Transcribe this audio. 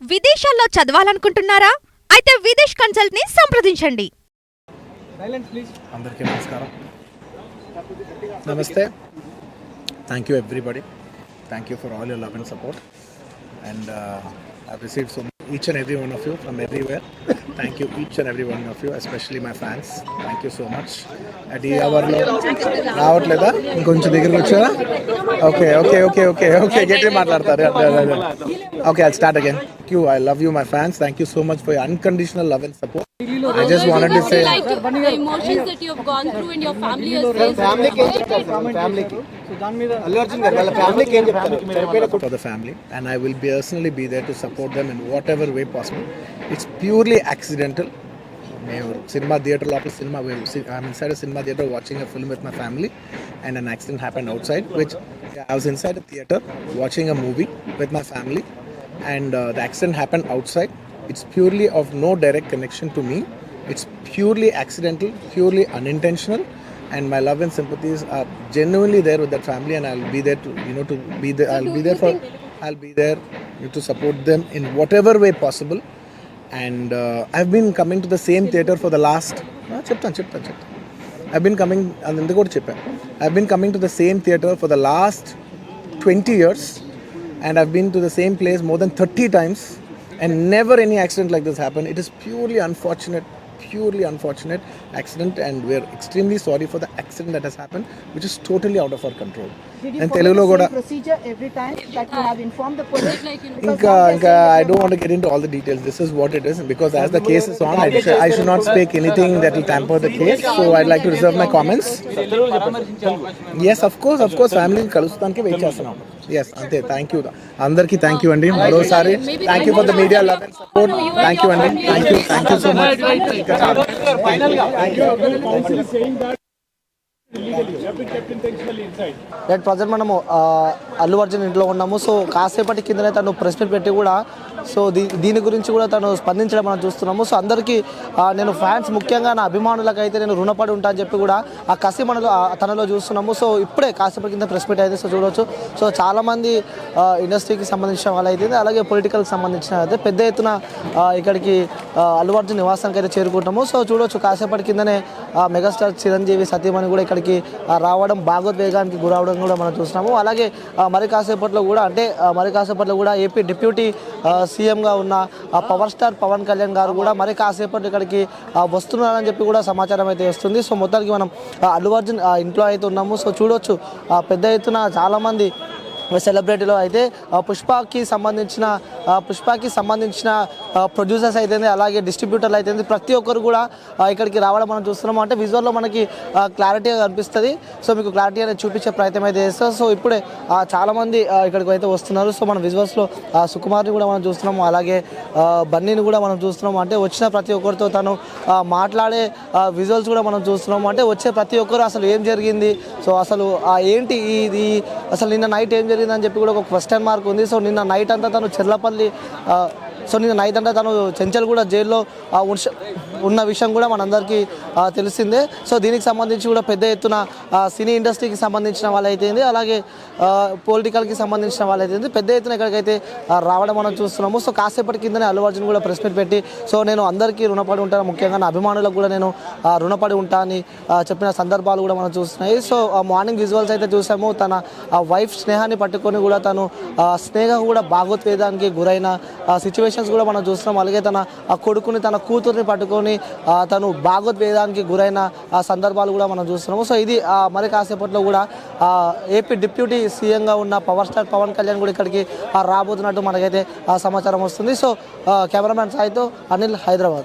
విదేశాల్లో చదవాలనుకుంటున్నారా? అయితే విదేశ్ కన్సల్ట్ ని సంప్రదించండి. అందరికీ నమస్కారం. నమస్తే. Thank you everybody. Thank you for all your love and support. And I've received so much, each and every one of you from everywhere. Thank you each and every one of you, especially my fans. Thank you so much. At ఈ అవర్లో రావట్లేదా? ఇంకొంచెం దగ్గరికి వచ్చారా? Okay గట్టిగా మాట్లాడతారు. Okay, I'll start again. Thank you. I love you, my fans. Thank you so much for your unconditional love and support. I just wanted to say like the emotions that you have gone through in your family has faced. Family so దాని మీద అల్లు అర్జున్ గారు వాళ్ళ ఫ్యామిలీకి ఏం చెప్తారు? For the family, and I will personally be there to support them in whatever way possible. It's purely accidental. Cinema theatre local cinema. I'm inside a cinema theatre watching a film with my family, and an accident happened outside. Which I was inside a theatre watching a movie with my family, and the accident happened outside. It's purely of no direct connection to me. It's purely accidental, purely unintentional. And my love and sympathies are genuinely there with that family, and I'll be there to be there. I'll be there to support them in whatever way possible. And I've been coming to the same theatre for the last. I've been coming to the same theatre for the last 20 years, and I've been to the same place more than 30 times, and never any accident like this happened. It is purely unfortunate accident, and we're extremely sorry for the accident that has happened, which is totally out of our control. Did you follow the same procedure every time that you have informed the police? I don't want to get into all the details. This is what it is, because as the case is on, I should not speak anything that will tamper the case, so I'd like to reserve my comments. Yes, of course, family kalustaniki wait chestunam. Yes, ante. Thank you andarki. Thank you andi marosari. Thank you for the media love and support. Thank you andi. Thank you so much. Right, present మనము అల్లు అర్జున్ ఇంట్లో ఉన్నాము. So కాసేపటి కిందనే తను press meet పెట్టి కూడా so దీని గురించి కూడా తను స్పందించడం మనం చూస్తున్నాము. సో అందరికీ నేను ఫ్యాన్స్, ముఖ్యంగా నా అభిమానులకు అయితే నేను రుణపడి ఉంటా అని చెప్పి కూడా ఆ కసి తనలో చూస్తున్నాము. సో ఇప్పుడే కాసేపటి కింద ప్రెస్ మీట్ అయితే సో చూడవచ్చు. సో చాలామంది ఇండస్ట్రీకి సంబంధించిన వాళ్ళు అయితే, అలాగే పొలిటికల్కి సంబంధించిన అయితే పెద్ద ఎత్తున ఇక్కడికి అల్లు అర్జున్ నివాసానికి అయితే చేరుకుంటాము. సో చూడవచ్చు, కాసేపటి కిందనే మెగాస్టార్ చిరంజీవి సతీమణి కూడా ఇక్కడికి రావడం, భాగోద్వేగానికి గురవడం కూడా మనం చూస్తున్నాము. అలాగే మరి కాసేపట్లో కూడా ఏపీ డిప్యూటీ సీఎంగా ఉన్న పవర్ స్టార్ పవన్ కళ్యాణ్ గారు కూడా మరి కాసేపట్లో ఇక్కడికి వస్తున్నారని చెప్పి కూడా సమాచారం అయితే వస్తుంది. సో మొత్తానికి మనం అల్లు అర్జున్ ఇంట్లో అయితే ఉన్నాము. సో చూడవచ్చు, పెద్ద ఎత్తున చాలామంది సెలబ్రిటీలో అయితే పుష్పకి సంబంధించిన ప్రొడ్యూసర్స్ అయితే, అలాగే డిస్ట్రిబ్యూటర్లు అయితే ప్రతి ఒక్కరు కూడా ఇక్కడికి రావడం మనం చూస్తున్నాము. అంటే విజువల్లో మనకి క్లారిటీగా కనిపిస్తుంది. సో మీకు క్లారిటీ అనేది చూపించే ప్రయత్నం అయితే చేస్తాం. సో ఇప్పుడే చాలామంది ఇక్కడికి అయితే వస్తున్నారు. సో మన విజువల్స్లో సుకుమార్ని కూడా మనం చూస్తున్నాము, అలాగే బన్నీని కూడా మనం చూస్తున్నాము. అంటే వచ్చిన ప్రతి ఒక్కరితో తను మాట్లాడే విజువల్స్ కూడా మనం చూస్తున్నాము. అంటే వచ్చే ప్రతి ఒక్కరు అసలు ఏం జరిగింది, సో అసలు ఏంటి ఇది, అసలు నిన్న నైట్ ఏం జరిగిందని చెప్పి కూడా ఒక క్వశ్చన్ మార్క్ ఉంది. సో నిన్న నైట్ అంతా తను చెంచల్ కూడా జైల్లో ఉన్న విషయం కూడా మనందరికీ తెలిసిందే. సో దీనికి సంబంధించి కూడా పెద్ద ఎత్తున సినీ ఇండస్ట్రీకి సంబంధించిన వాళ్ళైతే, అలాగే పొలిటికల్కి సంబంధించిన వాళ్ళైతే పెద్ద ఎత్తున ఇక్కడికైతే రావడం మనం చూస్తున్నాము. సో కాసేపటి కిందనే అల్లు అర్జున్ కూడా ప్రెస్ మీట్ పెట్టి, సో నేను అందరికీ రుణపడి ఉంటాను, ముఖ్యంగా నా అభిమానులకు కూడా నేను రుణపడి ఉంటా అని చెప్పిన సందర్భాలు కూడా మనం చూస్తున్నాయి. సో మార్నింగ్ విజువల్స్ అయితే చూసాము. తన వైఫ్ స్నేహాన్ని పట్టుకొని కూడా స్నేహ కూడా భాగోద్వేగానికి గురైన సిచ్యువేషన్స్ కూడా మనం చూస్తున్నాం. అలాగే తన కొడుకుని, తన కూతుర్ని పట్టుకొని తను భాగోద్వేగానికి గురైన సందర్భాలు కూడా మనం చూస్తున్నాము. సో ఇది మరి కాసేపట్లో కూడా ఏపీ డిప్యూటీ సీఎంగా ఉన్న పవర్ స్టార్ పవన్ కళ్యాణ్ కూడా ఇక్కడికి రాబోతున్నట్టు మనకైతే సమాచారం వస్తుంది. సో కెమెరామ్యాన్ సాయితో అనిల్, హైదరాబాద్.